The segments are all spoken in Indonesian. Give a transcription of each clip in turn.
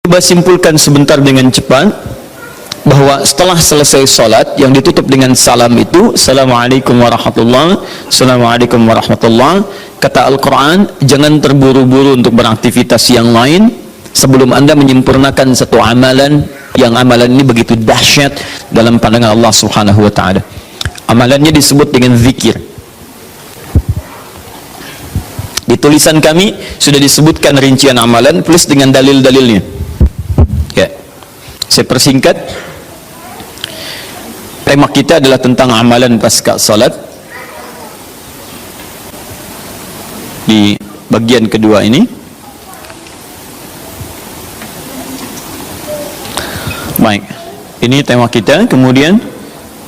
Coba simpulkan sebentar dengan cepat bahwa setelah selesai sholat yang ditutup dengan salam itu, Assalamualaikum warahmatullahi, Assalamualaikum warahmatullahi. Kata Al-Quran, jangan terburu-buru untuk beraktivitas yang lain sebelum anda menyempurnakan satu amalan, yang amalan ini begitu dahsyat dalam pandangan Allah Subhanahu wa ta'ala. Amalannya disebut dengan zikir. Di tulisan kami sudah disebutkan rincian amalan plus dengan dalil-dalilnya. Ya, saya persingkat. Tema kita adalah tentang amalan pasca salat. Di bagian kedua ini, baik, ini tema kita. Kemudian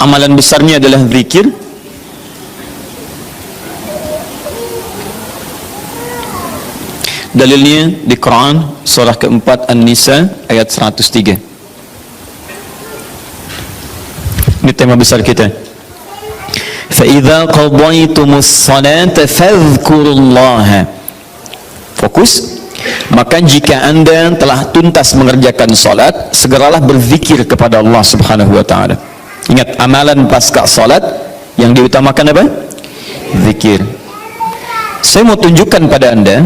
amalan besarnya adalah zikir. Dalilnya di Quran surah keempat An-Nisa ayat 103. Ini tema besar kita. فَإِذَا قَضَيْتُمُ الصَّلَاةَ فَاذْكُرُوا اللَّهَ. Fokus. Maka jika anda telah tuntas mengerjakan salat, segeralah berzikir kepada Allah Subhanahu wa ta'ala. Ingat, amalan pasca salat yang diutamakan apa? Zikir. Saya mau tunjukkan pada anda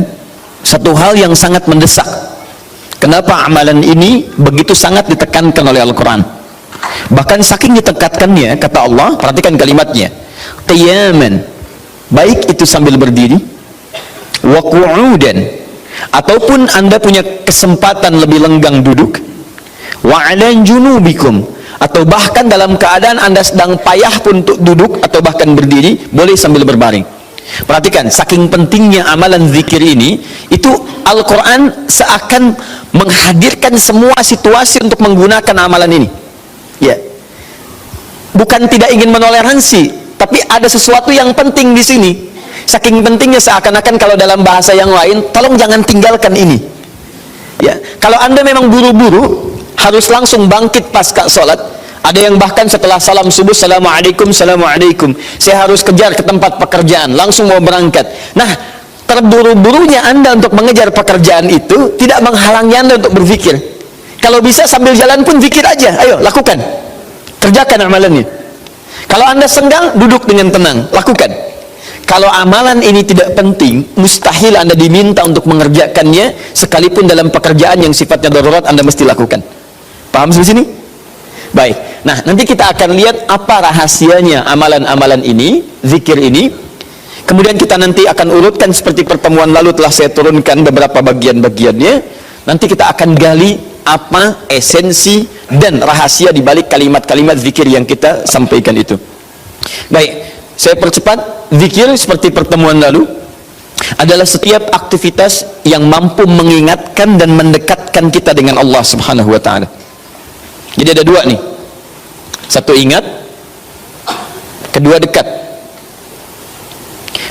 satu hal yang sangat mendesak. Kenapa amalan ini begitu sangat ditekankan oleh Al-Quran? Bahkan saking ditekatkannya, kata Allah, perhatikan kalimatnya, qiyaman, baik itu sambil berdiri, wa qu'udan, ataupun anda punya kesempatan lebih lenggang duduk, wa 'ala junubikum, atau bahkan dalam keadaan anda sedang payah pun untuk duduk atau bahkan berdiri, boleh sambil berbaring. Perhatikan, saking pentingnya amalan zikir ini, itu Al-Quran seakan menghadirkan semua situasi untuk menggunakan amalan ini. Ya, bukan tidak ingin menoleransi, tapi ada sesuatu yang penting di sini. Saking pentingnya seakan-akan kalau dalam bahasa yang lain, tolong jangan tinggalkan ini. Ya, kalau anda memang buru-buru harus langsung bangkit pasca sholat. Ada yang bahkan setelah salam subuh, Assalamualaikum, Assalamualaikum, saya harus kejar ke tempat pekerjaan, langsung mau berangkat. Nah, terburu-burunya anda untuk mengejar pekerjaan itu tidak menghalangi anda untuk berzikir. Kalau bisa sambil jalan pun zikir aja, ayo lakukan, kerjakan amalannya. Kalau anda senggang, duduk dengan tenang, lakukan. Kalau amalan ini tidak penting, mustahil anda diminta untuk mengerjakannya, sekalipun dalam pekerjaan yang sifatnya darurat anda mesti lakukan. Paham sampai sini? Baik, nah nanti kita akan lihat apa rahasianya amalan-amalan ini, zikir ini. Kemudian kita nanti akan urutkan seperti pertemuan lalu telah saya turunkan beberapa bagian-bagiannya. Nanti kita akan gali apa esensi dan rahasia di balik kalimat-kalimat zikir yang kita sampaikan itu. Baik, saya percepat. Zikir seperti pertemuan lalu adalah setiap aktivitas yang mampu mengingatkan dan mendekatkan kita dengan Allah Subhanahu wa ta'ala. Jadi ada dua nih, satu ingat, kedua dekat.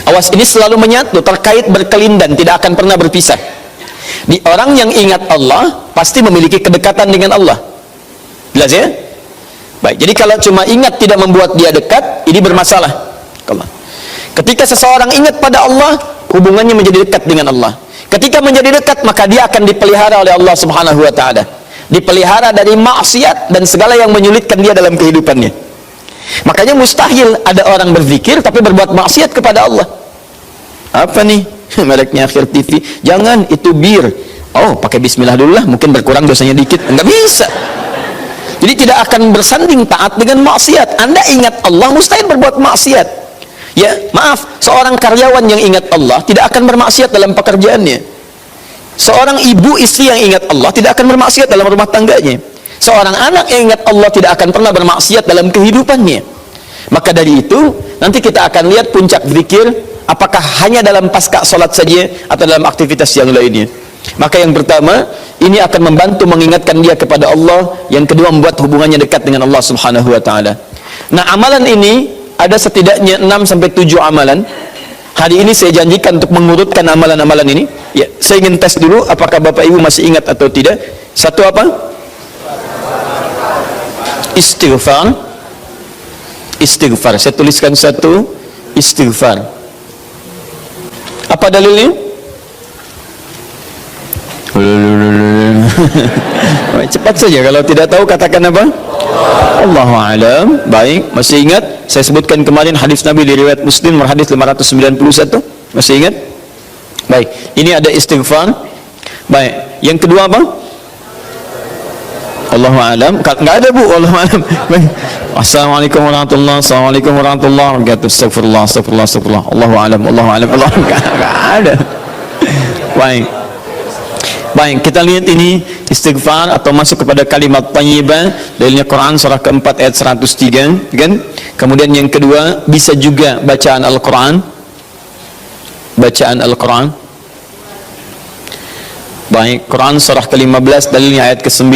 Awas, ini selalu menyatu, terkait, berkelindan, tidak akan pernah berpisah. Di orang yang ingat Allah pasti memiliki kedekatan dengan Allah. Jelas ya? Baik, jadi kalau cuma ingat tidak membuat dia dekat, ini bermasalah. Ketika seseorang ingat pada Allah, hubungannya menjadi dekat dengan Allah. Ketika menjadi dekat, maka dia akan dipelihara oleh Allah Subhanahu wa ta'ala, dipelihara dari maksiat dan segala yang menyulitkan dia dalam kehidupannya. Makanya mustahil ada orang berzikir tapi berbuat maksiat kepada Allah. Apa nih? Mereknya Akhir TV. Jangan, itu bir. Oh, pakai bismillah dulu lah, mungkin berkurang dosanya dikit. Enggak bisa. Jadi tidak akan bersanding taat dengan maksiat. Anda ingat Allah, mustahil berbuat maksiat. Ya, maaf, seorang karyawan yang ingat Allah tidak akan bermaksiat dalam pekerjaannya. Seorang ibu istri yang ingat Allah tidak akan bermaksiat dalam rumah tangganya. Seorang anak yang ingat Allah tidak akan pernah bermaksiat dalam kehidupannya. Maka dari itu, nanti kita akan lihat puncak zikir, apakah hanya dalam pasca sholat saja atau dalam aktivitas yang lainnya. Maka yang pertama, ini akan membantu mengingatkan dia kepada Allah. Yang kedua, membuat hubungannya dekat dengan Allah Subhanahu wa ta'ala. Nah, amalan ini ada setidaknya 6-7 amalan. Hari ini saya janjikan untuk mengurutkan amalan-amalan ini. Ya, saya ingin tes dulu apakah Bapak Ibu masih ingat atau tidak. Satu apa? Istighfar. Istighfar. Saya tuliskan satu, istighfar. Apa dalilnya? Cepat saja, kalau tidak tahu katakan apa? Allahu a'lam. Baik, masih ingat saya sebutkan kemarin hadis Nabi di riwayat Muslim hadis 591? Masih ingat? Baik, ini ada istighfar. Baik, yang kedua apa? Allahu a'lam. Enggak ada, Bu. Allahu a'lam. Baik. Assalamualaikum warahmatullahi wabarakatuh. Assalamualaikum warahmatullahi wabarakatuh. Astagfirullah, astagfirullah, astagfirullah. Allahu a'lam, Allahu a'lam. Enggak ada. Baik. Baik, kita lihat ini istighfar atau masuk kepada kalimat thayyibah. Dalilnya Quran surah keempat ayat 103, kan? Kemudian yang kedua, bisa juga bacaan Al-Quran. Bacaan Al-Quran. Baik, Quran surah ke-15 dalilnya ayat ke-9.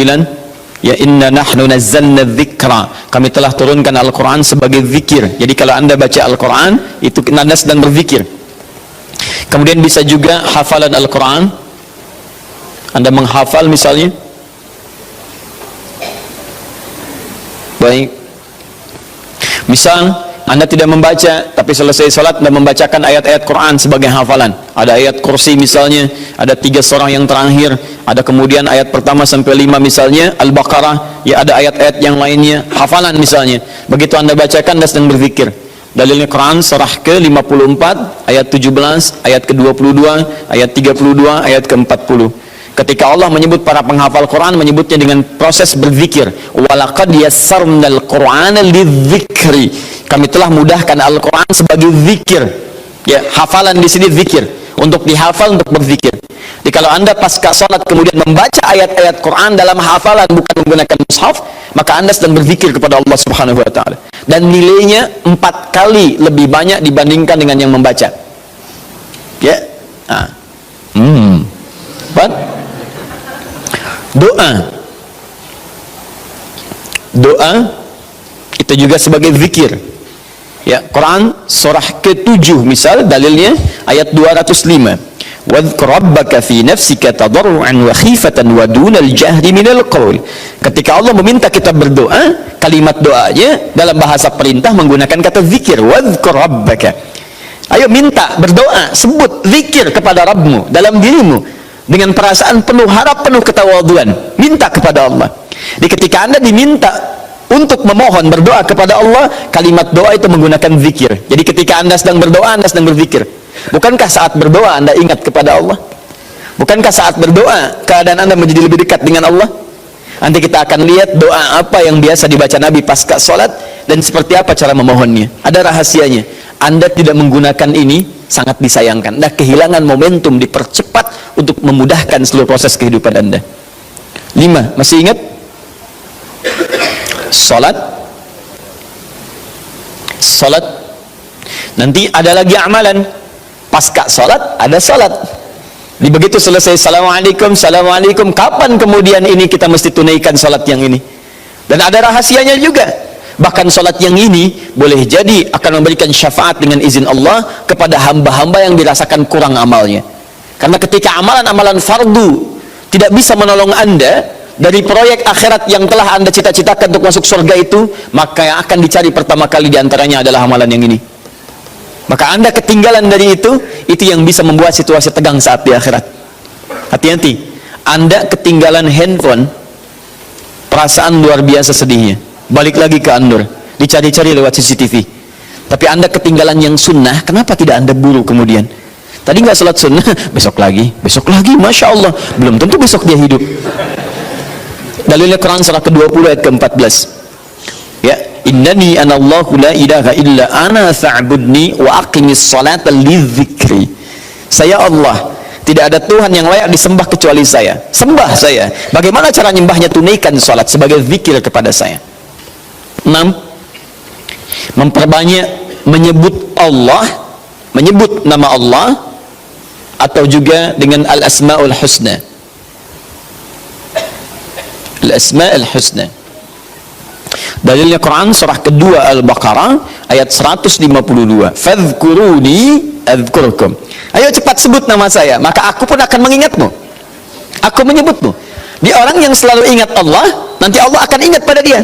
Ya inna nahnu nazzalna dzikra. Kami telah turunkan Al-Quran sebagai zikir. Jadi kalau Anda baca Al-Quran, itu Anda sedang berzikir. Kemudian bisa juga hafalan Al-Quran. Anda menghafal misalnya. Baik. Misal Anda tidak membaca, tapi selesai salat Anda membacakan ayat-ayat Quran sebagai hafalan. Ada ayat kursi misalnya, ada 3 surah yang terakhir, ada kemudian ayat pertama sampai 5 misalnya, Al-Baqarah, ya ada ayat-ayat yang lainnya, hafalan misalnya. Begitu Anda bacakan, Anda sedang berzikir. Dalilnya Quran surah ke-54 ayat 17, ayat ke-22, ayat 32, ayat ke-40. Ketika Allah menyebut para penghafal Quran, menyebutnya dengan proses berzikir. Walaqad yassarnal Qur'ana lidzikri. Kami telah mudahkan Al-Quran sebagai zikir. Ya, hafalan di sini zikir, untuk dihafal, untuk berzikir. Jadi kalau Anda pasca salat kemudian membaca ayat-ayat Quran dalam hafalan bukan menggunakan mushaf, maka Anda sedang berzikir kepada Allah Subhanahu wa taala. Dan nilainya 4 kali lebih banyak dibandingkan dengan yang membaca. Ya. Nah. Doa itu juga sebagai zikir. Ya, Quran surah ke-7 misal dalilnya ayat 205. Wadhkur rabbaka fi nafsika tadarruan wa khifatan wa dunal jahri minal qaul. Ketika Allah meminta kita berdoa, kalimat doanya dalam bahasa perintah menggunakan kata zikir. Wadhkur rabbaka. Ayo minta, berdoa, sebut zikir kepada Rabbmu dalam dirimu dengan perasaan penuh harap, penuh ketawaduan, minta kepada Allah. Di ketika Anda diminta untuk memohon, berdoa kepada Allah, kalimat doa itu menggunakan zikir. Jadi ketika Anda sedang berdoa, Anda sedang berzikir. Bukankah saat berdoa Anda ingat kepada Allah? Bukankah saat berdoa keadaan Anda menjadi lebih dekat dengan Allah? Nanti kita akan lihat doa apa yang biasa dibaca Nabi pasca sholat dan seperti apa cara memohonnya. Ada rahasianya. Anda tidak menggunakan ini, sangat disayangkan. Anda kehilangan momentum, dipercepat untuk memudahkan seluruh proses kehidupan Anda. 5, masih ingat? Salat. Nanti ada lagi amalan. Pasca salat ada salat. Di begitu selesai assalamualaikum, assalamualaikum, kapan kemudian ini kita mesti tunaikan salat yang ini? Dan ada rahasianya juga. Bahkan salat yang ini boleh jadi akan memberikan syafaat dengan izin Allah kepada hamba-hamba yang dirasakan kurang amalnya. Karena ketika amalan-amalan fardu tidak bisa menolong Anda dari proyek akhirat yang telah Anda cita-citakan untuk masuk surga itu, maka yang akan dicari pertama kali diantaranya adalah amalan yang ini. Maka Anda ketinggalan dari itu yang bisa membuat situasi tegang saat di akhirat. Hati-hati, Anda ketinggalan handphone, perasaan luar biasa sedihnya. Balik lagi ke An-Nur, dicari-cari lewat CCTV. Tapi Anda ketinggalan yang sunnah, kenapa tidak Anda buru kemudian? Tadi nggak salat sunnah, besok lagi, Masya Allah, belum tentu besok dia hidup. Dalilnya Quran surah ke-20 ayat ke-14. Ya, innani anallahu la ilaha illa ana fa'budni wa aqimis salata lidzikri. Saya Allah, tidak ada Tuhan yang layak disembah kecuali saya. Sembah saya. Bagaimana cara nyembahnya? Tunaikan salat sebagai zikir kepada saya. 6. Memperbanyak menyebut Allah, menyebut nama Allah, atau juga dengan al-asma'ul husna. Al-asma'ul husna. Dalilnya Quran surah kedua Al-Baqarah ayat 152. Fadhkuruni adzkurkum. Ayo cepat sebut nama saya, maka aku pun akan mengingatmu. Aku menyebutmu. Di orang yang selalu ingat Allah, nanti Allah akan ingat pada dia.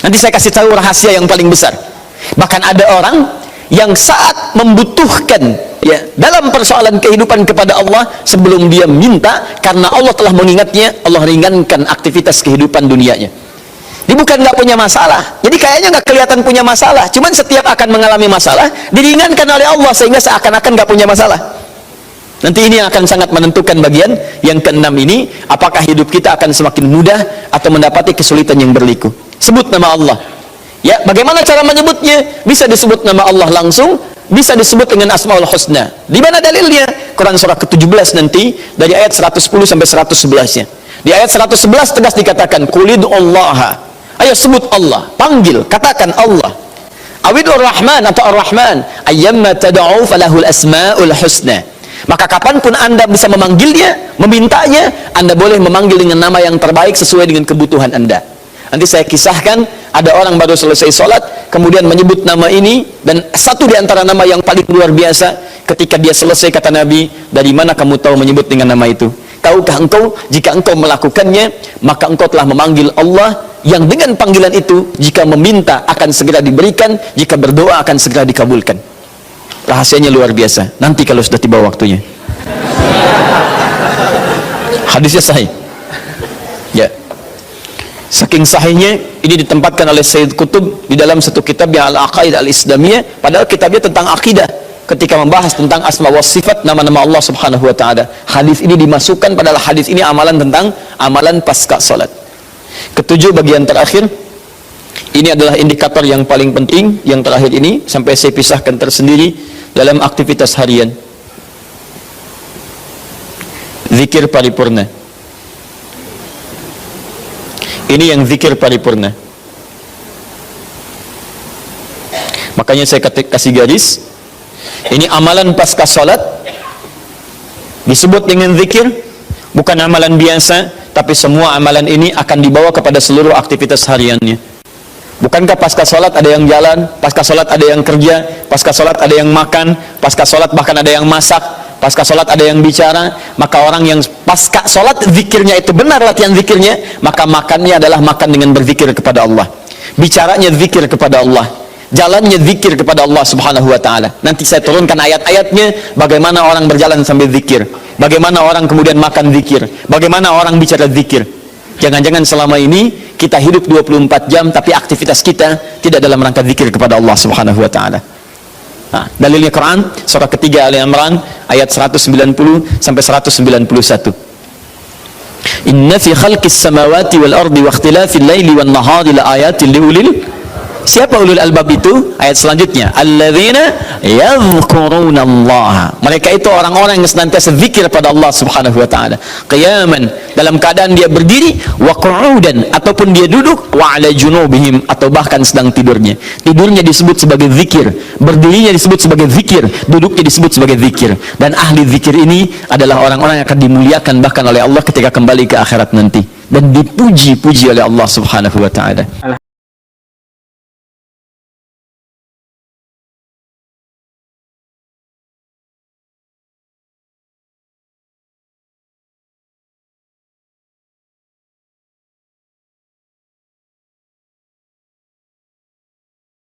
Nanti saya kasih tahu rahasia yang paling besar. Bahkan ada orang yang saat membutuhkan ya, dalam persoalan kehidupan kepada Allah sebelum dia minta, karena Allah telah mengingatnya, Allah ringankan aktivitas kehidupan dunianya. Dia bukan nggak punya masalah, jadi kayaknya nggak kelihatan punya masalah, cuman setiap akan mengalami masalah diringankan oleh Allah sehingga seakan-akan nggak punya masalah. Nanti ini akan sangat menentukan bagian yang keenam ini, apakah hidup kita akan semakin mudah atau mendapati kesulitan yang berliku. Sebut nama Allah. Ya, bagaimana cara menyebutnya? Bisa disebut nama Allah langsung, bisa disebut dengan Asmaul Husna. Di mana dalilnya? Quran surah ke-17 nanti dari ayat 110 sampai 111-nya. Di ayat 111 tegas dikatakan Qulidullaha. Ayo sebut Allah, panggil, katakan Allah. Awidur Rahman atau Ar-Rahman, ayyamma tad'u falahul asmaul husna. Maka kapanpun Anda bisa memanggilnya, memintanya, Anda boleh memanggil dengan nama yang terbaik sesuai dengan kebutuhan Anda. Nanti saya kisahkan, ada orang baru selesai sholat, kemudian menyebut nama ini, dan satu di antara nama yang paling luar biasa, ketika dia selesai kata Nabi, dari mana kamu tahu menyebut dengan nama itu? Tahukah engkau, jika engkau melakukannya, maka engkau telah memanggil Allah, yang dengan panggilan itu, jika meminta akan segera diberikan, jika berdoa akan segera dikabulkan. Rahasianya luar biasa, nanti kalau sudah tiba waktunya. Hadisnya sahih. Ya. Saking sahihnya, ini ditempatkan oleh Sayyid Qutb di dalam satu kitab yang Al-Aqaid Al-Islamiyah, padahal kitabnya tentang akidah, ketika membahas tentang asma wa sifat, nama-nama Allah subhanahu wa ta'ala. Hadis ini dimasukkan, padahal hadis ini amalan tentang amalan pasca salat. Ketujuh, bagian terakhir, ini adalah indikator yang paling penting, yang terakhir ini, sampai saya pisahkan tersendiri dalam aktivitas harian. Zikir paripurna. Ini yang zikir paripurna. Makanya saya kasih garis. Ini amalan pasca salat disebut dengan zikir, bukan amalan biasa, tapi semua amalan ini akan dibawa kepada seluruh aktivitas hariannya. Bukankah pasca salat ada yang jalan, pasca salat ada yang kerja, pasca salat ada yang makan, pasca salat bahkan ada yang masak, pasca salat ada yang bicara? Maka orang yang pasca salat zikirnya itu benar, latihan zikirnya, maka makannya adalah makan dengan berzikir kepada Allah, bicaranya zikir kepada Allah, jalannya zikir kepada Allah subhanahu wa ta'ala. Nanti saya turunkan ayat-ayatnya, bagaimana orang berjalan sambil zikir, bagaimana orang kemudian makan zikir, bagaimana orang bicara zikir. Jangan-jangan selama ini kita hidup 24 jam tapi aktivitas kita tidak dalam rangka zikir kepada Allah subhanahu wa ta'ala. Nah, dalilnya Quran surah ketiga Ali Imran ayat 190 sampai 191. Inna fi khalqis samawati wal ardi wa ikhtilafil laili wan nahari la ayatin liulil. Siapa ulul albab itu? Ayat selanjutnya, alladzina yadhkurunallaha. Mereka itu orang-orang yang senantiasa zikir pada Allah subhanahu wa ta'ala, qiyaman, dalam keadaan dia berdiri, wa qu'udan, ataupun dia duduk, wa ala junubihim, atau bahkan sedang tidurnya. Tidurnya disebut sebagai zikir, berdirinya disebut sebagai zikir, duduknya disebut sebagai zikir. Dan ahli zikir ini adalah orang-orang yang akan dimuliakan bahkan oleh Allah ketika kembali ke akhirat nanti, dan dipuji-puji oleh Allah subhanahu wa ta'ala.